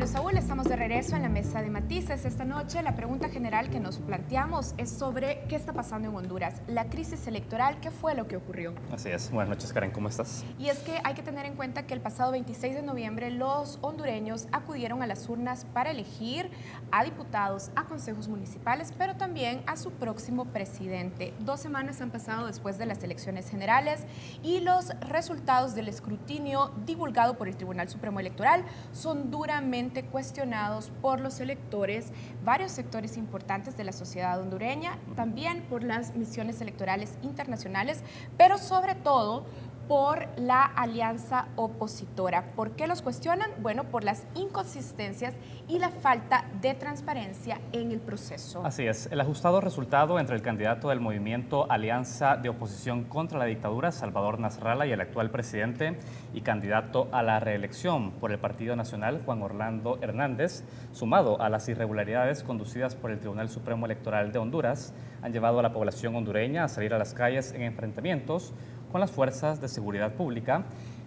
Saúl, estamos de regreso en la mesa de matices. Esta noche la pregunta general que nos planteamos es sobre qué está pasando en Honduras, la crisis electoral, qué fue lo que ocurrió. Así es. Buenas noches, Karen, ¿cómo estás? Y es que hay que tener en cuenta que el pasado 26 de noviembre los hondureños acudieron a las urnas para elegir a diputados, a consejos municipales, pero también a su próximo presidente. 2 semanas han pasado después de las elecciones generales y los resultados del escrutinio divulgado por el Tribunal Supremo Electoral son duramente cuestionados por los electores, varios sectores importantes de la sociedad hondureña, también por las misiones electorales internacionales, pero sobre todo por la alianza opositora. ¿Por qué los cuestionan? Bueno, por las inconsistencias y la falta de transparencia en el proceso. Así es. El ajustado resultado entre el candidato del movimiento Alianza de Oposición contra la Dictadura, Salvador Nasralla, y el actual presidente y candidato a la reelección por el Partido Nacional, Juan Orlando Hernández, sumado a las irregularidades conducidas por el Tribunal Supremo Electoral de Honduras, han llevado a la población hondureña a salir a las calles en enfrentamientos con las fuerzas de seguridad pública,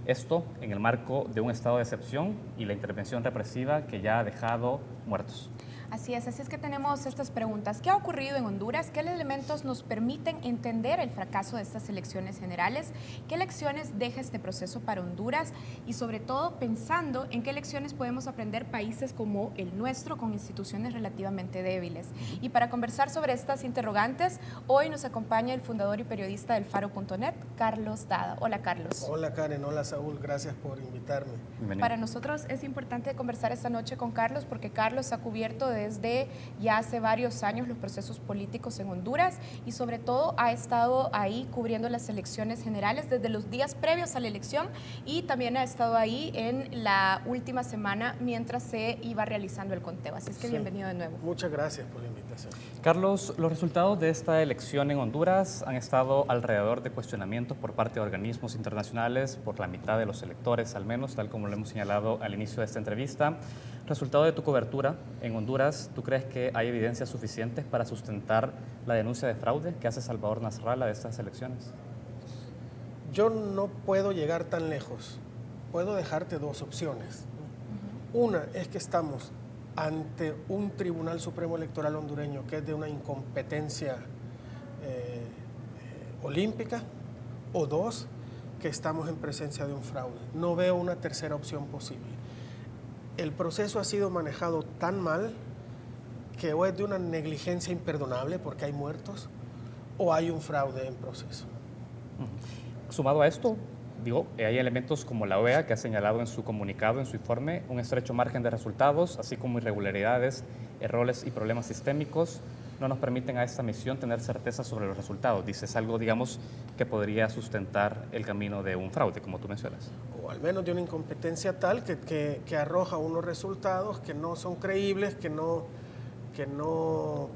esto en el marco de un estado de excepción y la intervención represiva que ya ha dejado muertos. Así es que tenemos estas preguntas. ¿Qué ha ocurrido en Honduras? ¿Qué elementos nos permiten entender el fracaso de estas elecciones generales? ¿Qué lecciones deja este proceso para Honduras? Y sobre todo pensando en qué lecciones podemos aprender países como el nuestro con instituciones relativamente débiles. Y para conversar sobre estas interrogantes, hoy nos acompaña el fundador y periodista del Faro.net, Carlos Dada. Hola, Carlos. Hola, Karen. Hola, Saúl. Gracias por invitarme. Bienvenido. Para nosotros es importante conversar esta noche con Carlos porque Carlos ha cubierto desde ya hace varios años los procesos políticos en Honduras y sobre todo ha estado ahí cubriendo las elecciones generales desde los días previos a la elección y también ha estado ahí en la última semana mientras se iba realizando el conteo. Así es que bienvenido de nuevo. Muchas gracias por la invitación. Carlos, los resultados de esta elección en Honduras han estado alrededor de cuestionamientos por parte de organismos internacionales, por la mitad de los electores al menos, tal como lo hemos señalado al inicio de esta entrevista. Resultado de tu cobertura en Honduras, ¿tú crees que hay evidencias suficientes para sustentar la denuncia de fraude que hace Salvador Nasralla de estas elecciones? Yo no puedo llegar tan lejos. Puedo dejarte dos opciones. Una es que estamos ante un Tribunal Supremo Electoral hondureño que es de una incompetencia olímpica, o dos, que estamos en presencia de un fraude. No veo una tercera opción posible. El proceso ha sido manejado tan mal que o es de una negligencia imperdonable porque hay muertos o hay un fraude en proceso. Sumado a esto, hay elementos como la OEA que ha señalado en su comunicado, en su informe, un estrecho margen de resultados, así como irregularidades, errores y problemas sistémicos no nos permiten a esta misión tener certeza sobre los resultados. Dices algo, que podría sustentar el camino de un fraude, como tú mencionas. O al menos de una incompetencia tal que arroja unos resultados que no son creíbles, que no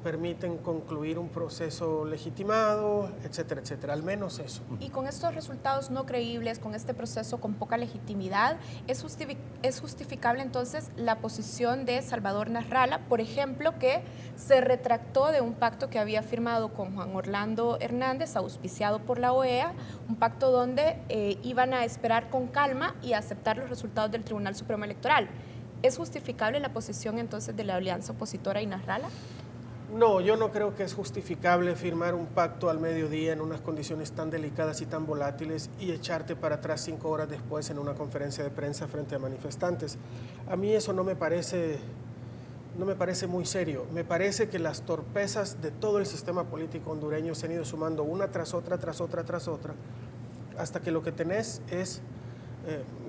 permiten concluir un proceso legitimado, etcétera, etcétera. Al menos eso. Y con estos resultados no creíbles, con este proceso con poca legitimidad, ¿es justificable entonces la posición de Salvador Nasralla, por ejemplo, que se retractó de un pacto que había firmado con Juan Orlando Hernández, auspiciado por la OEA, un pacto donde iban a esperar con calma y a aceptar los resultados del Tribunal Supremo Electoral? ¿Es justificable la posición entonces de la alianza opositora y Nasralla? No, yo no creo que es justificable firmar un pacto al mediodía en unas condiciones tan delicadas y tan volátiles y echarte para atrás 5 horas después en una conferencia de prensa frente a manifestantes. A mí eso no me parece muy serio. Me parece que las torpezas de todo el sistema político hondureño se han ido sumando una tras otra, hasta que lo que tenés es,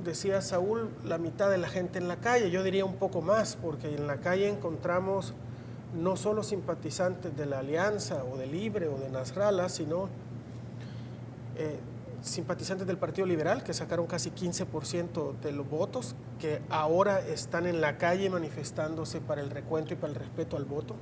decía Saúl, la mitad de la gente en la calle. Yo diría un poco más, porque en la calle encontramos no solo simpatizantes de la Alianza o de Libre o de Nasralla, sino simpatizantes del Partido Liberal, que sacaron casi 15% de los votos, que ahora están en la calle manifestándose para el recuento y para el respeto al voto,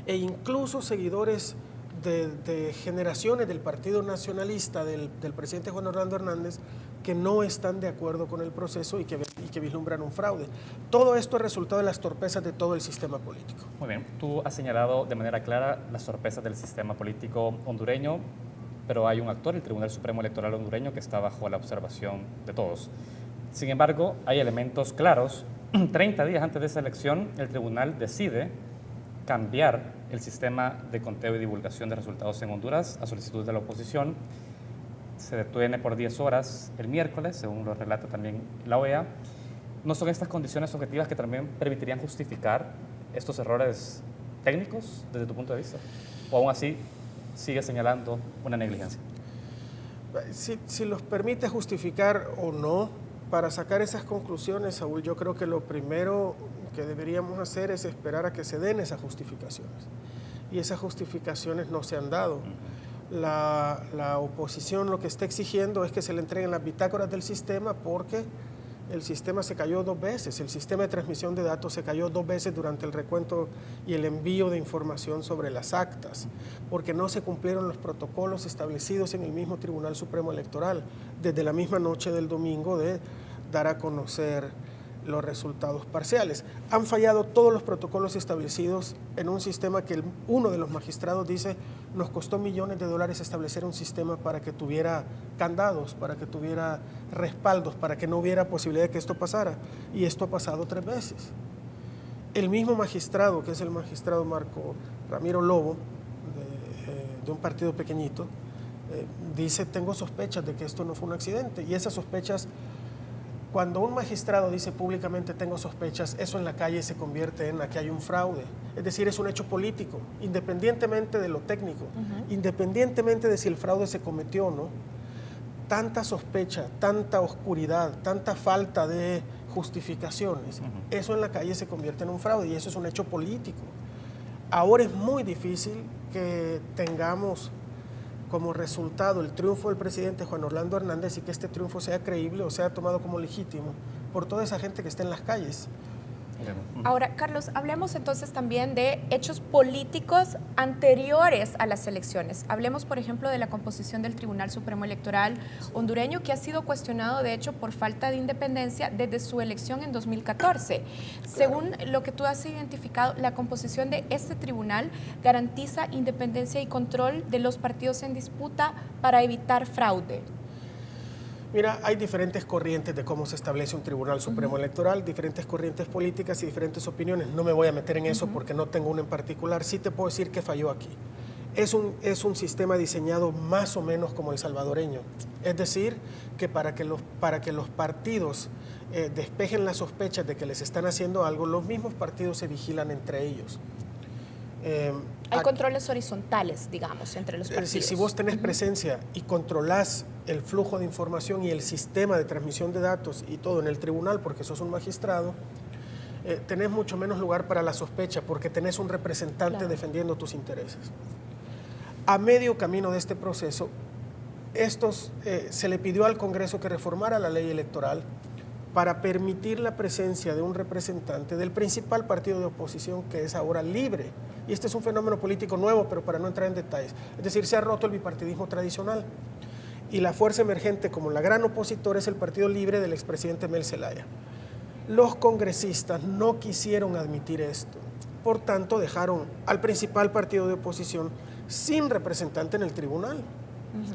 e incluso seguidores de generaciones del Partido Nacionalista del presidente Juan Orlando Hernández, que no están de acuerdo con el proceso y que vislumbran un fraude. Todo esto es resultado de las torpezas de todo el sistema político. Muy bien, tú has señalado de manera clara las torpezas del sistema político hondureño, pero hay un actor, el Tribunal Supremo Electoral hondureño, que está bajo la observación de todos. Sin embargo, hay elementos claros 30 días antes de esa elección, el tribunal decide cambiar el sistema de conteo y divulgación de resultados en Honduras a solicitud de la oposición. Se detiene por 10 horas el miércoles, según lo relata también la OEA. ¿No son estas condiciones objetivas que también permitirían justificar estos errores técnicos desde tu punto de vista? ¿O aún así sigue señalando una negligencia? Si los permite justificar o no, para sacar esas conclusiones, Saúl, yo creo que lo primero que deberíamos hacer es esperar a que se den esas justificaciones. Y esas justificaciones no se han dado. La oposición lo que está exigiendo es que se le entreguen las bitácoras del sistema porque el sistema se cayó 2 veces. El sistema de transmisión de datos se cayó 2 veces durante el recuento y el envío de información sobre las actas, porque no se cumplieron los protocolos establecidos en el mismo Tribunal Supremo Electoral, desde la misma noche del domingo de dar a conocer los resultados parciales. Han fallado todos los protocolos establecidos en un sistema que uno de los magistrados dice nos costó millones de dólares establecer un sistema para que tuviera candados, para que tuviera respaldos, para que no hubiera posibilidad de que esto pasara. Y esto ha pasado 3 veces. El mismo magistrado, que es el magistrado Marco Ramiro Lobo, de un partido pequeñito, dice, tengo sospechas de que esto no fue un accidente. Y esas sospechas, cuando un magistrado dice públicamente tengo sospechas, eso en la calle se convierte en aquí hay un fraude. Es decir, es un hecho político, independientemente de lo técnico, independientemente de si el fraude se cometió o no. Tanta sospecha, tanta oscuridad, tanta falta de justificaciones, eso en la calle se convierte en un fraude y eso es un hecho político. Ahora es muy difícil que tengamos como resultado el triunfo del presidente Juan Orlando Hernández y que este triunfo sea creíble o sea tomado como legítimo por toda esa gente que está en las calles. Ahora, Carlos, hablemos entonces también de hechos políticos anteriores a las elecciones. Hablemos, por ejemplo, de la composición del Tribunal Supremo Electoral hondureño, que ha sido cuestionado, de hecho, por falta de independencia desde su elección en 2014. Claro. Según lo que tú has identificado, la composición de este tribunal garantiza independencia y control de los partidos en disputa para evitar fraude. Mira, hay diferentes corrientes de cómo se establece un Tribunal Supremo Electoral, diferentes corrientes políticas y diferentes opiniones. No me voy a meter en eso porque no tengo una en particular. Sí te puedo decir que falló aquí. Es un sistema diseñado más o menos como el salvadoreño. Es decir, que para que los partidos despejen las sospechas de que les están haciendo algo, los mismos partidos se vigilan entre ellos. Hay controles horizontales, digamos, entre los partidos. Es decir, si vos tenés presencia y controlás el flujo de información y el sistema de transmisión de datos y todo en el tribunal, porque sos un magistrado, tenés mucho menos lugar para la sospecha, porque tenés un representante defendiendo tus intereses. A medio camino de este proceso, se le pidió al Congreso que reformara la ley electoral para permitir la presencia de un representante del principal partido de oposición, que es ahora Libre. Y este es un fenómeno político nuevo, pero para no entrar en detalles. Es decir, se ha roto el bipartidismo tradicional. Y la fuerza emergente como la gran opositora es el Partido Libre del expresidente Mel Zelaya. Los congresistas no quisieron admitir esto. Por tanto, dejaron al principal partido de oposición sin representante en el tribunal.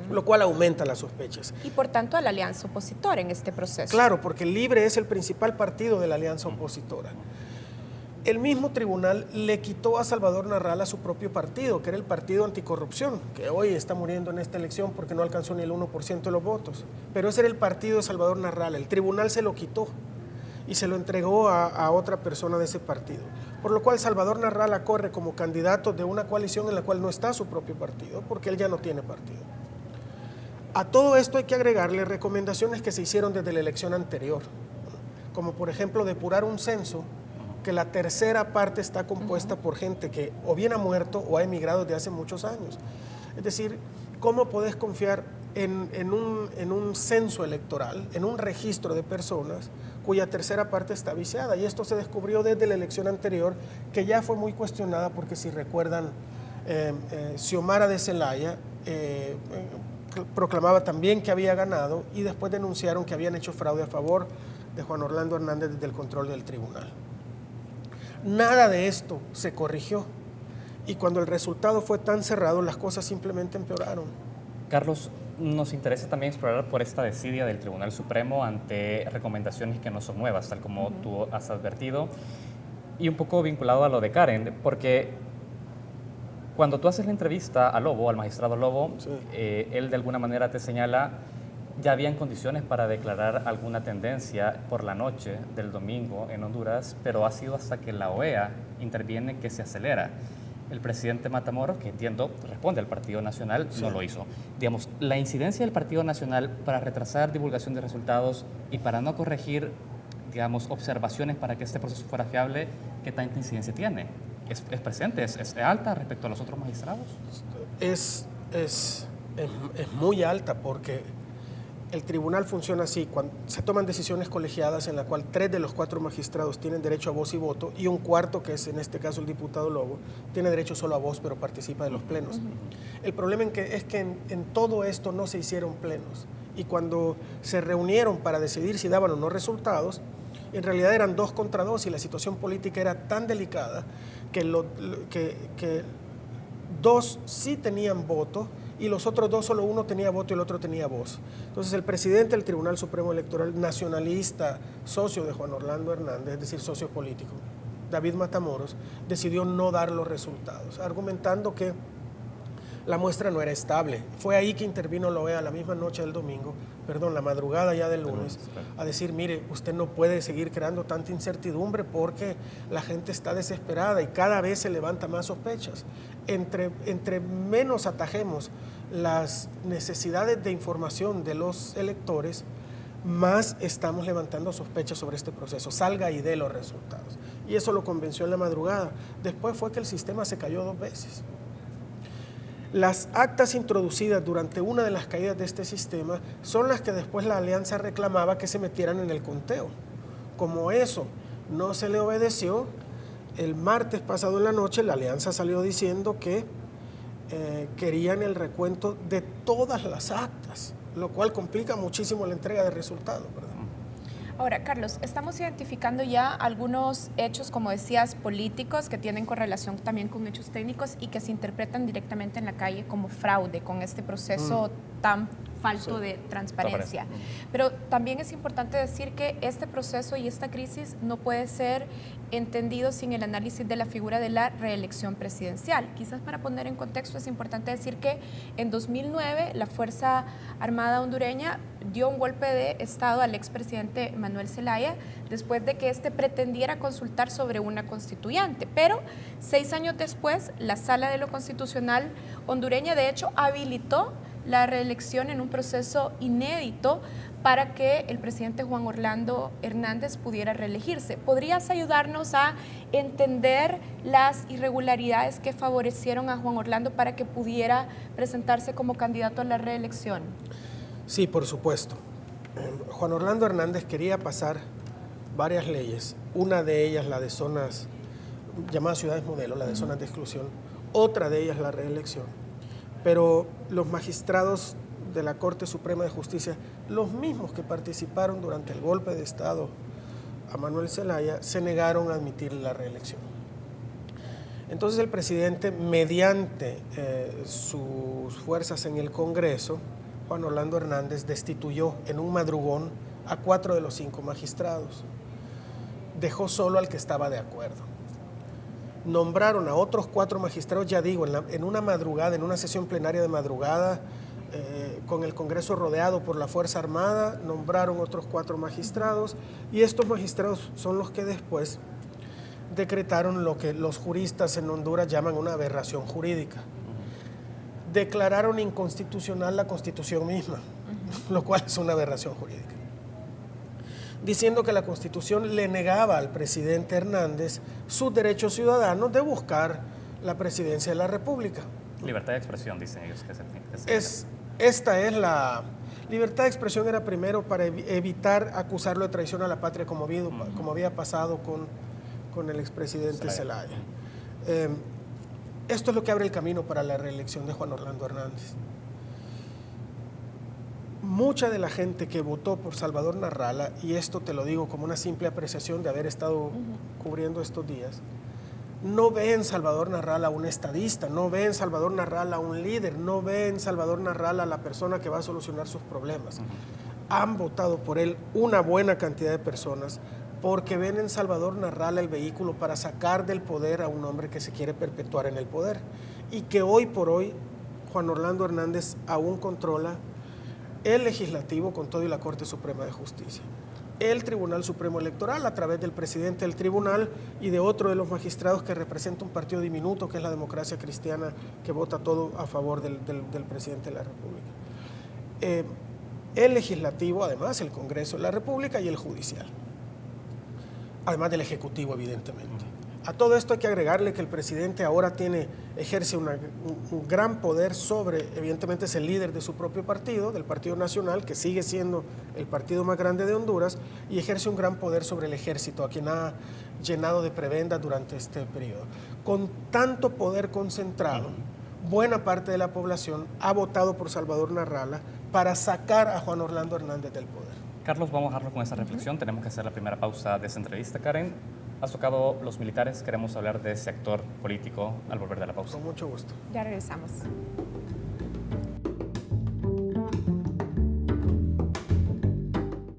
Lo cual aumenta las sospechas. Y por tanto a la alianza opositora en este proceso. Claro, porque Libre es el principal partido de la alianza opositora. El mismo tribunal le quitó a Salvador Narrala su propio partido, que era el Partido Anticorrupción, que hoy está muriendo en esta elección porque no alcanzó ni el 1% de los votos. Pero ese era el partido de Salvador Narrala. El tribunal se lo quitó y se lo entregó a otra persona de ese partido. Por lo cual Salvador Narrala corre como candidato de una coalición en la cual no está su propio partido, porque él ya no tiene partido. A todo esto hay que agregarle recomendaciones que se hicieron desde la elección anterior, como por ejemplo depurar un censo que la tercera parte está compuesta por gente que o bien ha muerto o ha emigrado desde hace muchos años. Es decir, ¿cómo podés confiar en un censo electoral, en un registro de personas cuya tercera parte está viciada? Y esto se descubrió desde la elección anterior, que ya fue muy cuestionada porque, si recuerdan, Xiomara de Zelaya proclamaba también que había ganado y después denunciaron que habían hecho fraude a favor de Juan Orlando Hernández desde el control del tribunal. Nada de esto se corrigió y cuando el resultado fue tan cerrado, las cosas simplemente empeoraron. Carlos, nos interesa también explorar por esta desidia del Tribunal Supremo ante recomendaciones que no son nuevas, tal como tú has advertido, y un poco vinculado a lo de Karen, porque cuando tú haces la entrevista a Lobo, al magistrado Lobo, Sí. Él de alguna manera te señala, ya habían condiciones para declarar alguna tendencia por la noche del domingo en Honduras, pero ha sido hasta que la OEA interviene que se acelera. El presidente Matamoros, que entiendo responde al Partido Nacional, Sí. no lo hizo. Digamos, la incidencia del Partido Nacional para retrasar divulgación de resultados y para no corregir, digamos, observaciones para que este proceso fuera fiable, ¿qué tanta incidencia tiene? ¿Es presente? ¿Es alta respecto a los otros magistrados? Es muy alta porque el tribunal funciona así: cuando se toman decisiones colegiadas en la cual 3 de los 4 magistrados tienen derecho a voz y voto y un cuarto, que es en este caso el diputado Lobo, tiene derecho solo a voz pero participa de los plenos. El problema es que en todo esto no se hicieron plenos, y cuando se reunieron para decidir si daban o no resultados, en realidad eran 2 contra 2 y la situación política era tan delicada que 2 sí tenían voto y los otros 2, solo uno tenía voto y el otro tenía voz. Entonces el presidente del Tribunal Supremo Electoral, nacionalista, socio de Juan Orlando Hernández, es decir, socio político, David Matamoros, decidió no dar los resultados, argumentando que la muestra no era estable. Fue ahí que intervino la OEA la misma noche del domingo, la madrugada ya del lunes, a decir, mire, usted no puede seguir creando tanta incertidumbre porque la gente está desesperada y cada vez se levanta más sospechas. Entre menos atajemos las necesidades de información de los electores, más estamos levantando sospechas sobre este proceso. Salga y dé los resultados. Y eso lo convenció en la madrugada. Después fue que el sistema se cayó 2 veces. Las actas introducidas durante una de las caídas de este sistema son las que después la alianza reclamaba que se metieran en el conteo. Como eso no se le obedeció, el martes pasado en la noche la alianza salió diciendo que querían el recuento de todas las actas, lo cual complica muchísimo la entrega de resultados, ¿verdad? Ahora, Carlos, estamos identificando ya algunos hechos, como decías, políticos que tienen correlación también con hechos técnicos y que se interpretan directamente en la calle como fraude con este proceso tan falto de transparencia. Pero también es importante decir que este proceso y esta crisis no puede ser entendido sin el análisis de la figura de la reelección presidencial. Quizás para poner en contexto es importante decir que en 2009 la Fuerza Armada hondureña dio un golpe de Estado al expresidente Manuel Zelaya después de que éste pretendiera consultar sobre una constituyente. Pero 6 años después, la Sala de lo Constitucional hondureña de hecho habilitó la reelección en un proceso inédito para que el presidente Juan Orlando Hernández pudiera reelegirse. ¿Podrías ayudarnos a entender las irregularidades que favorecieron a Juan Orlando para que pudiera presentarse como candidato a la reelección? Sí, por supuesto. Juan Orlando Hernández quería pasar varias leyes, una de ellas la de zonas llamadas ciudades modelo, la de zonas de exclusión, otra de ellas la reelección. Pero los magistrados de la Corte Suprema de Justicia, los mismos que participaron durante el golpe de Estado a Manuel Zelaya, se negaron a admitir la reelección. Entonces el presidente, mediante sus fuerzas en el Congreso, Juan Orlando Hernández, destituyó en un madrugón a 4 de los 5 magistrados. Dejó solo al que estaba de acuerdo. Nombraron a otros 4 magistrados, ya digo, en una madrugada, en una sesión plenaria de madrugada, con el Congreso rodeado por la Fuerza Armada, nombraron otros 4 magistrados, y estos magistrados son los que después decretaron lo que los juristas en Honduras llaman una aberración jurídica. Declararon inconstitucional la Constitución misma, lo cual es una aberración jurídica, diciendo que la Constitución le negaba al presidente Hernández sus derechos ciudadanos de buscar la presidencia de la República. Libertad de expresión, dicen ellos. Esta es la libertad de expresión, era primero para evitar acusarlo de traición a la patria, como había pasado con el expresidente Zelaya. Esto es lo que abre el camino para la reelección de Juan Orlando Hernández. Mucha de la gente que votó por Salvador Narrala, y esto te lo digo como una simple apreciación de haber estado cubriendo estos días, no ve en Salvador Narrala a un estadista, no ve en Salvador Narrala a un líder, no ve en Salvador Narrala a la persona que va a solucionar sus problemas. Han votado por él una buena cantidad de personas porque ven en Salvador Narrala el vehículo para sacar del poder a un hombre que se quiere perpetuar en el poder y que hoy por hoy Juan Orlando Hernández aún controla el Legislativo con todo y la Corte Suprema de Justicia, el Tribunal Supremo Electoral a través del presidente del tribunal y de otro de los magistrados que representa un partido diminuto que es la Democracia Cristiana, que vota todo a favor del presidente de la República. El Legislativo, además el Congreso de la República y el Judicial, además del Ejecutivo, evidentemente. A todo esto hay que agregarle que el presidente ahora ejerce un gran poder sobre, evidentemente es el líder de su propio partido, del Partido Nacional, que sigue siendo el partido más grande de Honduras, y ejerce un gran poder sobre el ejército, a quien ha llenado de prebendas durante este periodo. Con tanto poder concentrado, buena parte de la población ha votado por Salvador Narrala para sacar a Juan Orlando Hernández del poder. Carlos, vamos a dejarlo con esa reflexión. Tenemos que hacer la primera pausa de esta entrevista, Karen. Has tocado los militares, queremos hablar de ese actor político al volver de la pausa. Con mucho gusto. Ya regresamos.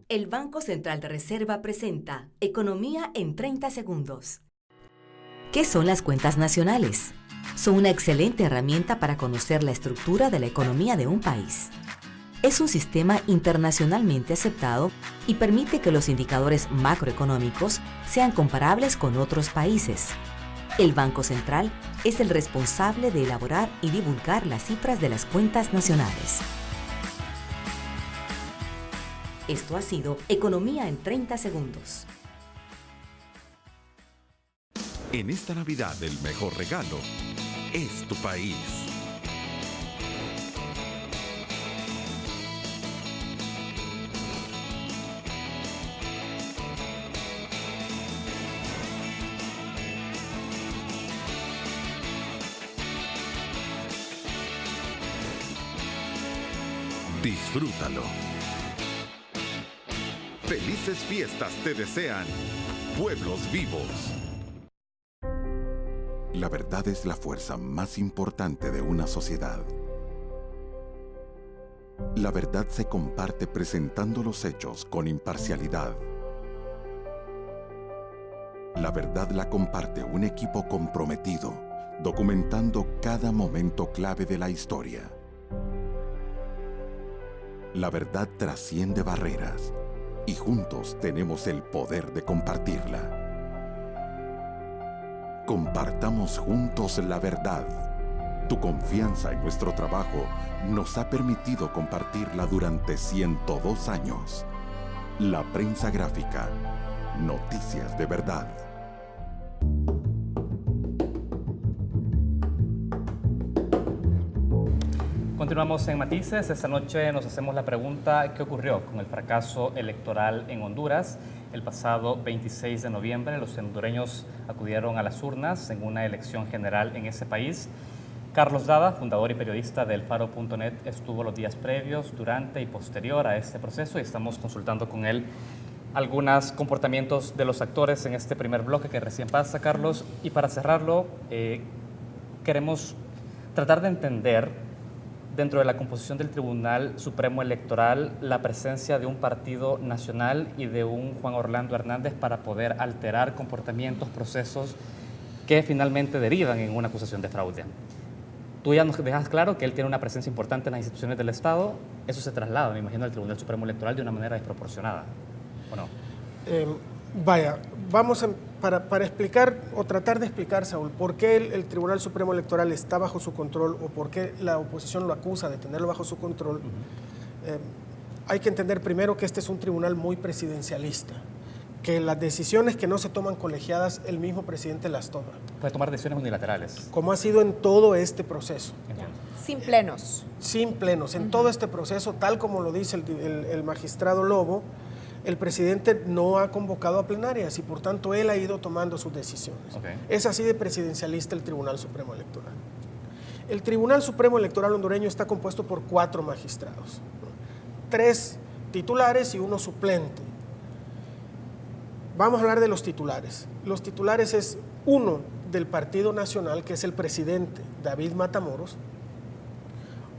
El Banco Central de Reserva presenta Economía en 30 segundos. ¿Qué son las cuentas nacionales? Son una excelente herramienta para conocer la estructura de la economía de un país. Es un sistema internacionalmente aceptado y permite que los indicadores macroeconómicos sean comparables con otros países. El Banco Central es el responsable de elaborar y divulgar las cifras de las cuentas nacionales. Esto ha sido Economía en 30 segundos. En esta Navidad el mejor regalo es tu país. Disfrútalo. Felices fiestas te desean Pueblos Vivos. La verdad es la fuerza más importante de una sociedad. La verdad se comparte presentando los hechos con imparcialidad. La verdad la comparte un equipo comprometido, documentando cada momento clave de la historia. La verdad trasciende barreras y juntos tenemos el poder de compartirla. Compartamos juntos la verdad. Tu confianza en nuestro trabajo nos ha permitido compartirla durante 102 años. La prensa gráfica. Noticias de verdad. Continuamos en Matices. Esta noche nos hacemos la pregunta: ¿qué ocurrió con el fracaso electoral en Honduras? El pasado 26 de noviembre los hondureños acudieron a las urnas en una elección general en ese país. Carlos Dada, fundador y periodista del Faro.net, estuvo los días previos, durante y posterior a este proceso y estamos consultando con él algunos comportamientos de los actores en este primer bloque que recién pasa, Carlos. Y para cerrarlo, queremos tratar de entender dentro de la composición del Tribunal Supremo Electoral la presencia de un partido nacional y de un Juan Orlando Hernández para poder alterar comportamientos, procesos que finalmente derivan en una acusación de fraude. Tú ya nos dejas claro que él tiene una presencia importante en las instituciones del Estado. Eso se traslada, me imagino, al Tribunal Supremo Electoral de una manera desproporcionada, ¿o no? Vamos para explicar o tratar de explicar, Saúl, por qué el Tribunal Supremo Electoral está bajo su control o por qué la oposición lo acusa de tenerlo bajo su control. Hay que entender primero que este es un tribunal muy presidencialista, que las decisiones que no se toman colegiadas, el mismo presidente las toma. Puede tomar decisiones unilaterales. Como ha sido en todo este proceso. Entiendo. Sin plenos. Sin plenos. En todo este proceso, tal como lo dice el magistrado Lobo, el presidente no ha convocado a plenarias y por tanto él ha ido tomando sus decisiones. Okay. Es así de presidencialista el Tribunal Supremo Electoral. El Tribunal Supremo Electoral hondureño está compuesto por 4 magistrados, 3 titulares y 1 suplente. Vamos a hablar de los titulares. Los titulares es Uno del Partido Nacional, que es el presidente David Matamoros,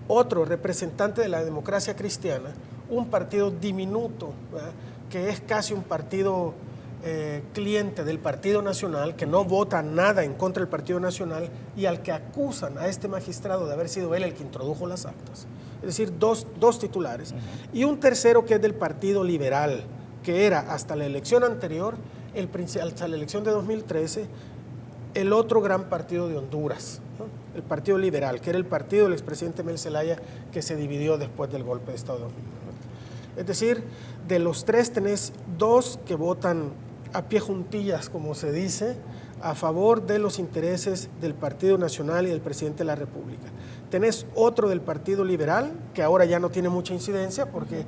otro representante de la Democracia Cristiana, un partido diminuto, ¿verdad?, que es casi un partido cliente del Partido Nacional, que no vota nada en contra del Partido Nacional y al que acusan a este magistrado de haber sido él el que introdujo las actas. Es decir, dos titulares. Y un tercero que es del Partido Liberal, que era hasta la elección anterior, hasta la elección de 2013, el otro gran partido de Honduras, ¿no?, el Partido Liberal, que era el partido del expresidente Mel Zelaya, que se dividió después del golpe de Estado de 2009. Es decir, de los tres tenés dos que votan a pie juntillas, como se dice, a favor de los intereses del Partido Nacional y del presidente de la República. Tenés otro del Partido Liberal, que ahora ya no tiene mucha incidencia porque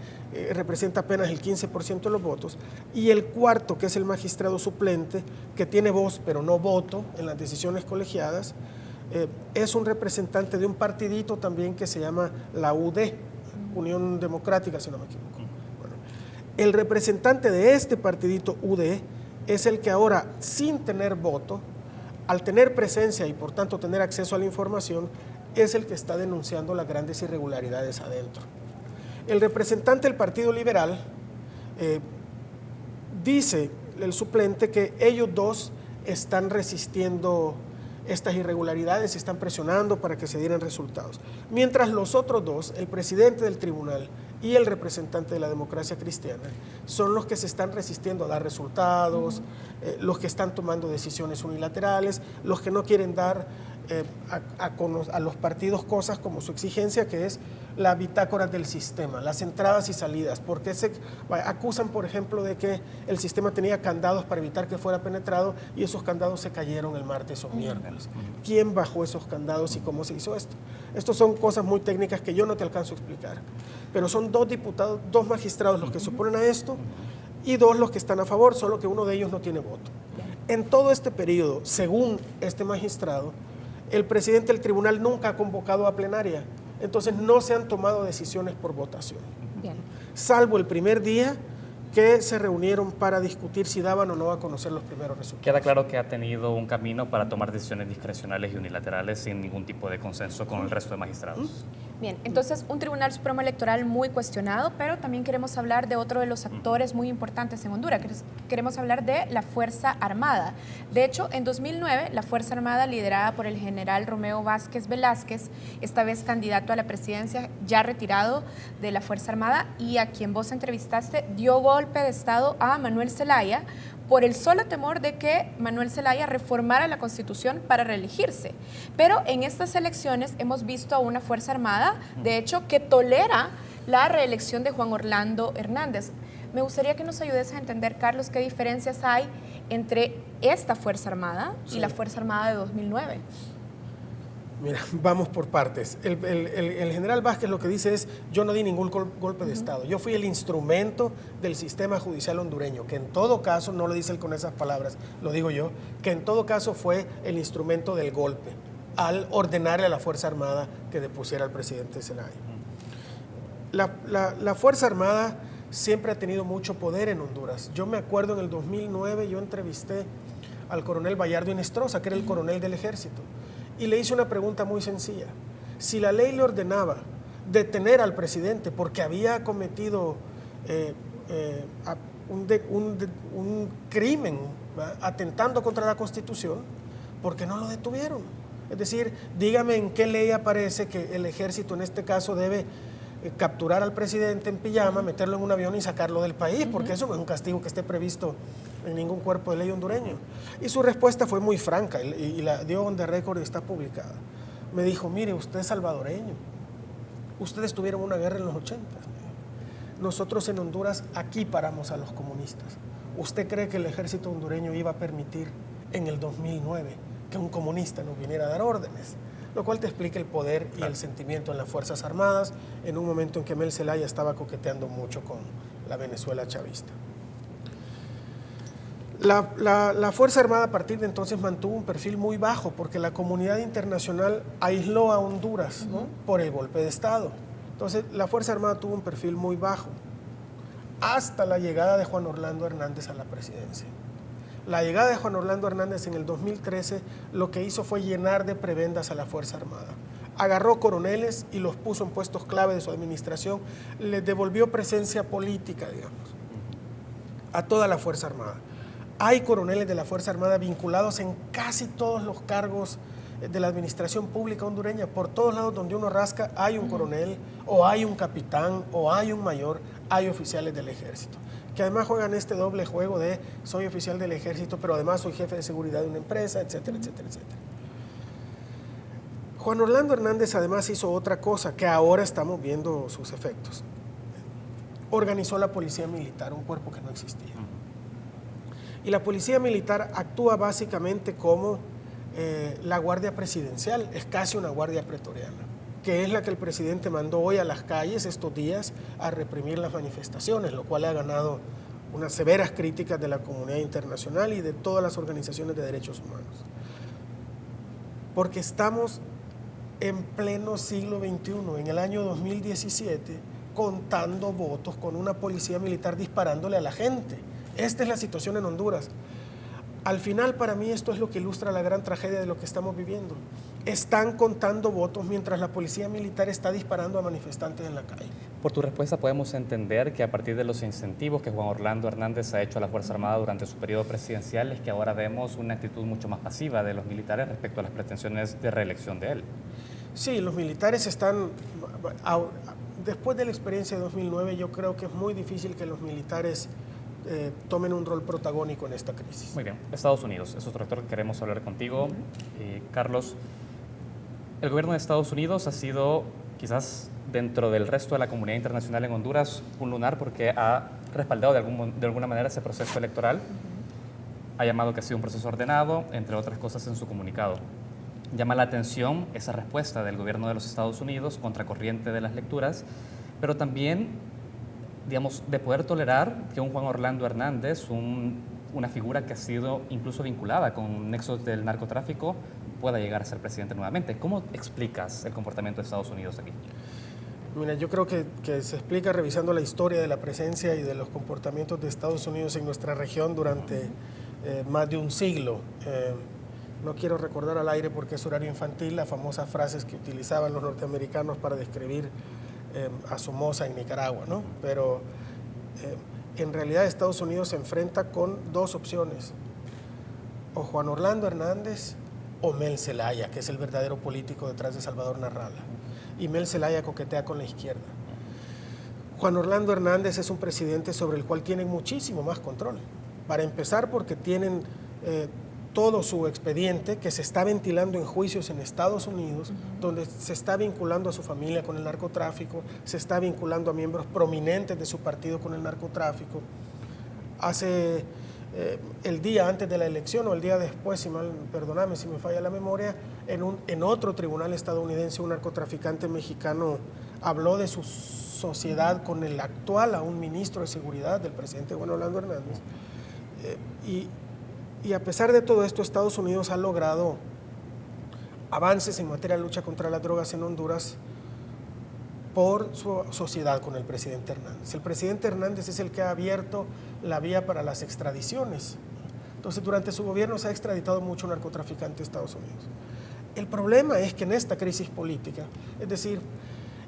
representa apenas el 15% de los votos, y el cuarto, que es el magistrado suplente, que tiene voz pero no voto en las decisiones colegiadas, es un representante de un partidito también que se llama la UD, Unión Democrática, si no me equivoco. Bueno, el representante de este partidito UD es el que ahora, sin tener voto, al tener presencia y por tanto tener acceso a la información, es el que está denunciando las grandes irregularidades adentro. El representante del Partido Liberal dice, el suplente, que ellos dos están resistiendo estas irregularidades, están presionando para que se dieran resultados. Mientras los otros dos, el presidente del tribunal y el representante de la Democracia Cristiana, son los que se están resistiendo a dar resultados, los que están tomando decisiones unilaterales, los que no quieren dar a los partidos cosas como su exigencia, que es la bitácora del sistema, las entradas y salidas, porque acusan, por ejemplo, de que el sistema tenía candados para evitar que fuera penetrado y esos candados se cayeron el martes o miércoles. ¿Quién bajó esos candados y cómo se hizo esto? Estas son cosas muy técnicas que yo no te alcanzo a explicar, pero son dos diputados, dos magistrados los que se oponen a esto y dos los que están a favor, solo que uno de ellos no tiene voto. En todo este periodo, según este magistrado, el presidente del tribunal nunca ha convocado a plenaria, entonces no se han tomado decisiones por votación. Bien. Salvo el primer día que se reunieron para discutir si daban o no a conocer los primeros resultados. Queda claro que ha tenido un camino para tomar decisiones discrecionales y unilaterales sin ningún tipo de consenso con el resto de magistrados. Bien, entonces un Tribunal Supremo Electoral muy cuestionado, pero también queremos hablar de otro de los actores muy importantes en Honduras. Queremos hablar de la Fuerza Armada. De hecho, en 2009, la Fuerza Armada, liderada por el general Romeo Vázquez Velázquez, esta vez candidato a la presidencia, ya retirado de la Fuerza Armada y a quien vos entrevistaste, dio golpe de Estado a Manuel Zelaya por el solo temor de que Manuel Zelaya reformara la Constitución para reelegirse. Pero en estas elecciones hemos visto a una Fuerza Armada, de hecho, que tolera la reelección de Juan Orlando Hernández. Me gustaría que nos ayudes a entender, Carlos, qué diferencias hay entre esta Fuerza Armada y la Fuerza Armada de 2009. Mira, vamos por partes. El general Vázquez lo que dice es, yo no di ningún golpe de Estado, yo fui el instrumento del sistema judicial hondureño, que en todo caso, no lo dice él con esas palabras, lo digo yo, que en todo caso fue el instrumento del golpe, al ordenarle a la Fuerza Armada que depusiera al presidente Zelaya. La Fuerza Armada siempre ha tenido mucho poder en Honduras. Yo me acuerdo en el 2009, yo entrevisté al coronel Bayardo Inestrosa, que era el coronel del ejército, y le hice una pregunta muy sencilla. Si la ley le ordenaba detener al presidente porque había cometido un crimen, ¿verdad?, atentando contra la Constitución, ¿por qué no lo detuvieron? Es decir, dígame en qué ley aparece que el ejército en este caso debe capturar al presidente en pijama, meterlo en un avión y sacarlo del país, porque eso no es un castigo que esté previsto en ningún cuerpo de ley hondureño. Y su respuesta fue muy franca y la dio on the record y está publicada. Me dijo, mire, usted es salvadoreño, ustedes tuvieron una guerra en los 80. Nosotros en Honduras aquí paramos a los comunistas. ¿Usted cree que el ejército hondureño iba a permitir en el 2009 que un comunista nos viniera a dar órdenes? Lo cual te explica el poder y el sentimiento en las Fuerzas Armadas en un momento en que Mel Zelaya estaba coqueteando mucho con la Venezuela chavista. La Fuerza Armada a partir de entonces mantuvo un perfil muy bajo porque la comunidad internacional aisló a Honduras, ¿no?, por el golpe de Estado. Entonces la Fuerza Armada tuvo un perfil muy bajo hasta la llegada de Juan Orlando Hernández a la presidencia. La llegada de Juan Orlando Hernández en el 2013 lo que hizo fue llenar de prebendas a la Fuerza Armada. Agarró coroneles y los puso en puestos clave de su administración, les devolvió presencia política, digamos, a toda la Fuerza Armada. Hay coroneles de la Fuerza Armada vinculados en casi todos los cargos de la administración pública hondureña. Por todos lados donde uno rasca hay un coronel, o hay un capitán, o hay un mayor, hay oficiales del ejército, que además juegan este doble juego de soy oficial del ejército, pero además soy jefe de seguridad de una empresa, etcétera, etcétera, etcétera. Juan Orlando Hernández además hizo otra cosa que ahora estamos viendo sus efectos. Organizó la policía militar, un cuerpo que no existía. Y la policía militar actúa básicamente como la guardia presidencial, es casi una guardia pretoriana, que es la que el presidente mandó hoy a las calles estos días a reprimir las manifestaciones, lo cual ha ganado unas severas críticas de la comunidad internacional y de todas las organizaciones de derechos humanos. Porque estamos en pleno siglo XXI, en el año 2017, contando votos con una policía militar disparándole a la gente. Esta es la situación en Honduras. Al final, para mí, esto es lo que ilustra la gran tragedia de lo que estamos viviendo. Están contando votos mientras la policía militar está disparando a manifestantes en la calle. Por tu respuesta podemos entender que a partir de los incentivos que Juan Orlando Hernández ha hecho a la Fuerza Armada durante su periodo presidencial es que ahora vemos una actitud mucho más pasiva de los militares respecto a las pretensiones de reelección de él. Sí, los militares están... Después de la experiencia de 2009, yo creo que es muy difícil que los militares tomen un rol protagónico en esta crisis. Muy bien, Estados Unidos, es otro actor que queremos hablar contigo. Carlos, el gobierno de Estados Unidos ha sido quizás dentro del resto de la comunidad internacional en Honduras un lunar porque ha respaldado de alguna manera ese proceso electoral. Ha llamado que ha sido un proceso ordenado, entre otras cosas en su comunicado. Llama la atención esa respuesta del gobierno de los Estados Unidos, contracorriente de las lecturas, pero también, digamos, de poder tolerar que un Juan Orlando Hernández, una figura que ha sido incluso vinculada con nexos del narcotráfico, pueda llegar a ser presidente nuevamente. ¿Cómo explicas el comportamiento de Estados Unidos aquí? Mira, yo creo que se explica revisando la historia de la presencia y de los comportamientos de Estados Unidos en nuestra región durante más de un siglo. No quiero recordar al aire porque es horario infantil las famosas frases que utilizaban los norteamericanos para describir a Somoza en Nicaragua, ¿no? Pero en realidad Estados Unidos se enfrenta con dos opciones, o Juan Orlando Hernández o Mel Zelaya, que es el verdadero político detrás de Salvador Narrala, y Mel Zelaya coquetea con la izquierda. Juan Orlando Hernández es un presidente sobre el cual tienen muchísimo más control, para empezar porque tienen todo su expediente que se está ventilando en juicios en Estados Unidos, donde se está vinculando a su familia con el narcotráfico, se está vinculando a miembros prominentes de su partido con el narcotráfico. Hace el día antes de la elección o el día después, perdóname si me falla la memoria, en otro tribunal estadounidense un narcotraficante mexicano habló de su sociedad con el actual aún ministro de Seguridad del presidente Juan Orlando Hernández. Y a pesar de todo esto, Estados Unidos ha logrado avances en materia de lucha contra las drogas en Honduras por su sociedad con el presidente Hernández. El presidente Hernández es el que ha abierto la vía para las extradiciones. Entonces, durante su gobierno se ha extraditado mucho narcotraficante a Estados Unidos. El problema es que en esta crisis política, es decir,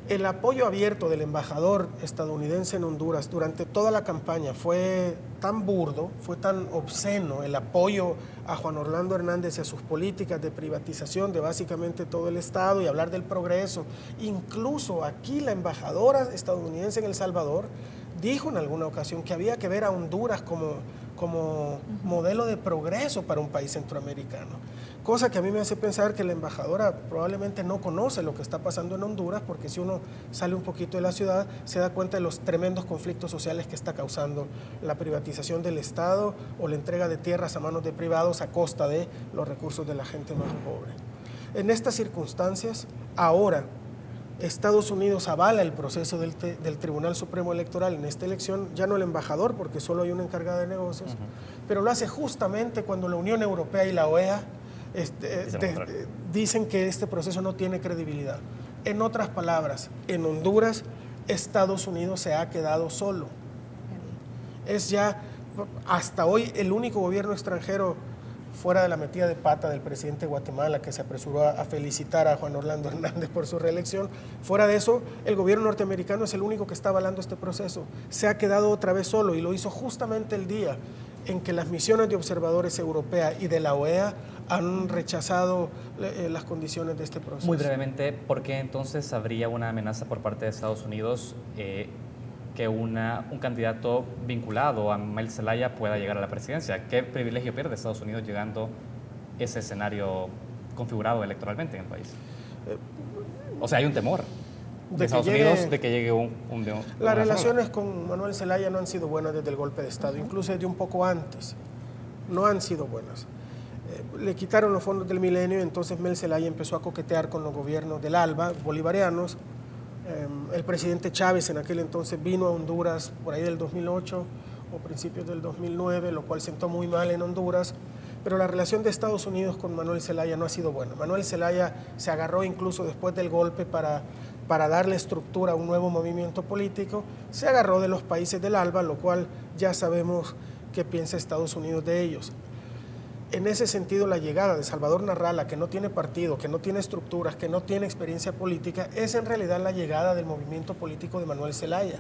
el apoyo abierto del embajador estadounidense en Honduras durante toda la campaña fue tan burdo, fue tan obsceno el apoyo a Juan Orlando Hernández y a sus políticas de privatización de básicamente todo el Estado y hablar del progreso. Incluso aquí la embajadora estadounidense en El Salvador dijo en alguna ocasión que había que ver a Honduras como modelo de progreso para un país centroamericano. Cosa que a mí me hace pensar que la embajadora probablemente no conoce lo que está pasando en Honduras, porque si uno sale un poquito de la ciudad, se da cuenta de los tremendos conflictos sociales que está causando la privatización del Estado o la entrega de tierras a manos de privados a costa de los recursos de la gente más pobre. En estas circunstancias, ahora Estados Unidos avala el proceso del Tribunal Supremo Electoral en esta elección, ya no el embajador, porque solo hay una encargada de negocios, pero lo hace justamente cuando la Unión Europea y la OEA dicen que este proceso no tiene credibilidad. En otras palabras, en Honduras, Estados Unidos se ha quedado solo. Es ya hasta hoy el único gobierno extranjero fuera de la metida de pata del presidente de Guatemala, que se apresuró a felicitar a Juan Orlando Hernández por su reelección. Fuera de eso, el gobierno norteamericano es el único que está avalando este proceso. Se ha quedado otra vez solo y lo hizo justamente el día en que las misiones de observadores europea y de la OEA han rechazado las condiciones de este proceso. Muy brevemente, ¿por qué entonces habría una amenaza por parte de Estados Unidos que un candidato vinculado a Mel Zelaya pueda llegar a la presidencia? ¿Qué privilegio pierde Estados Unidos llegando a ese escenario configurado electoralmente en el país? O sea, hay un temor de Estados Unidos de que llegue un Las relaciones con Manuel Zelaya no han sido buenas desde el golpe de Estado, incluso desde un poco antes. No han sido buenas. Le quitaron los fondos del milenio, entonces Mel Zelaya empezó a coquetear con los gobiernos del ALBA, bolivarianos. El presidente Chávez en aquel entonces vino a Honduras por ahí del 2008 o principios del 2009, lo cual sentó muy mal en Honduras, pero la relación de Estados Unidos con Manuel Zelaya no ha sido buena. Manuel Zelaya se agarró incluso después del golpe para darle estructura a un nuevo movimiento político, se agarró de los países del ALBA, lo cual ya sabemos qué piensa Estados Unidos de ellos. En ese sentido, la llegada de Salvador Narrala, que no tiene partido, que no tiene estructuras, que no tiene experiencia política, es en realidad la llegada del movimiento político de Manuel Zelaya,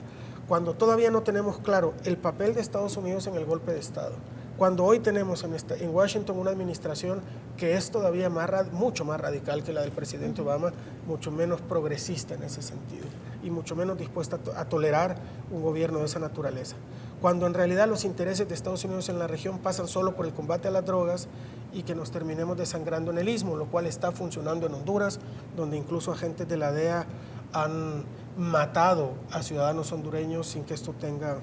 cuando todavía no tenemos claro el papel de Estados Unidos en el golpe de Estado. Cuando hoy tenemos en Washington una administración que es todavía mucho más radical que la del presidente Obama, mucho menos progresista en ese sentido y mucho menos dispuesta a tolerar un gobierno de esa naturaleza. Cuando en realidad los intereses de Estados Unidos en la región pasan solo por el combate a las drogas y que nos terminemos desangrando en el istmo, lo cual está funcionando en Honduras, donde incluso agentes de la DEA han matado a ciudadanos hondureños sin que esto tenga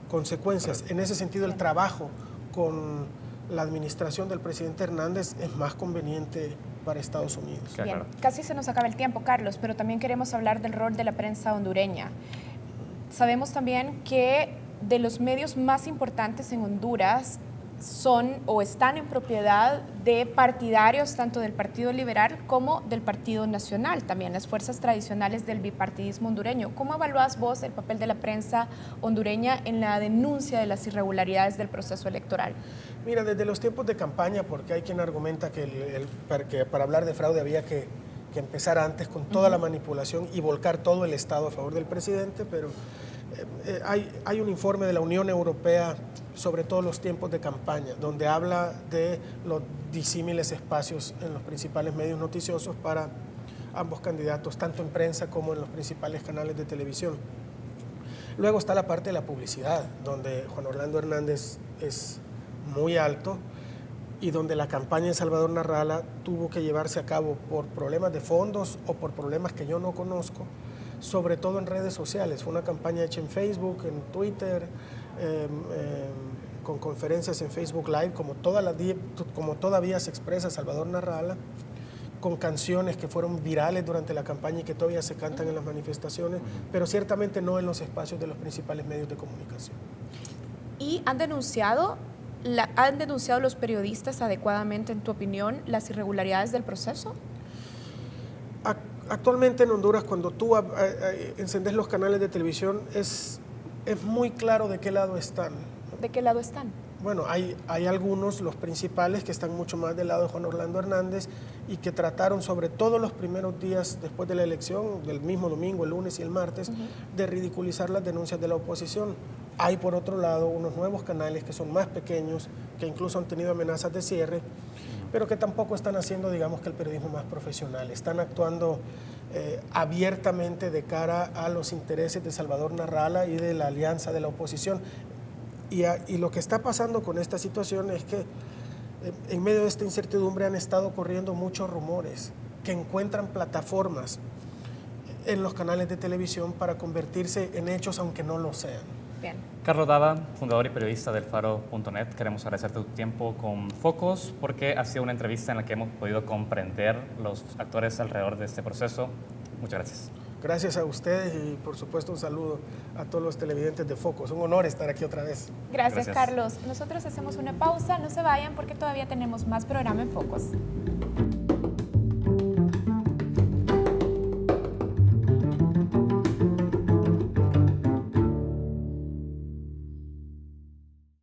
consecuencias. En ese sentido, el trabajo con la administración del presidente Hernández es más conveniente para Estados Unidos. Bien, casi se nos acaba el tiempo, Carlos, pero también queremos hablar del rol de la prensa hondureña. Sabemos también que de los medios más importantes en Honduras son o están en propiedad de partidarios tanto del Partido Liberal como del Partido Nacional, también las fuerzas tradicionales del bipartidismo hondureño. ¿Cómo evaluás vos el papel de la prensa hondureña en la denuncia de las irregularidades del proceso electoral? Mira, desde los tiempos de campaña, porque hay quien argumenta que para hablar de fraude había que empezar antes con toda la manipulación y volcar todo el Estado a favor del presidente, pero hay un informe de la Unión Europea sobre todos los tiempos de campaña, donde habla de los disímiles espacios en los principales medios noticiosos para ambos candidatos, tanto en prensa como en los principales canales de televisión. Luego está la parte de la publicidad, donde Juan Orlando Hernández es muy alto y donde la campaña de Salvador Narrala tuvo que llevarse a cabo por problemas de fondos o por problemas que yo no conozco, sobre todo en redes sociales. Fue una campaña hecha en Facebook, en Twitter, con conferencias en Facebook Live, como todavía se expresa Salvador Narrala, con canciones que fueron virales durante la campaña y que todavía se cantan en las manifestaciones, pero ciertamente no en los espacios de los principales medios de comunicación. ¿Y han denunciado los periodistas adecuadamente, en tu opinión, las irregularidades del proceso? Actualmente en Honduras, cuando tú encendés los canales de televisión, es muy claro de qué lado están. ¿De qué lado están? Bueno, hay algunos, los principales, que están mucho más del lado de Juan Orlando Hernández y que trataron, sobre todo los primeros días después de la elección, del mismo domingo, el lunes y el martes, de ridiculizar las denuncias de la oposición. Hay, por otro lado, unos nuevos canales que son más pequeños, que incluso han tenido amenazas de cierre, pero que tampoco están haciendo, digamos, que el periodismo más profesional. Están actuando abiertamente de cara a los intereses de Salvador Narrala y de la alianza de la oposición. Y lo que está pasando con esta situación es que en medio de esta incertidumbre han estado corriendo muchos rumores que encuentran plataformas en los canales de televisión para convertirse en hechos aunque no lo sean. Bien. Carlos Dava, fundador y periodista del Faro.net, queremos agradecerte tu tiempo con Focos porque ha sido una entrevista en la que hemos podido comprender los actores alrededor de este proceso. Muchas gracias. Gracias a ustedes y por supuesto un saludo a todos los televidentes de Focos. Un honor estar aquí otra vez. Gracias, Carlos. Nosotros hacemos una pausa, no se vayan porque todavía tenemos más programa en Focos.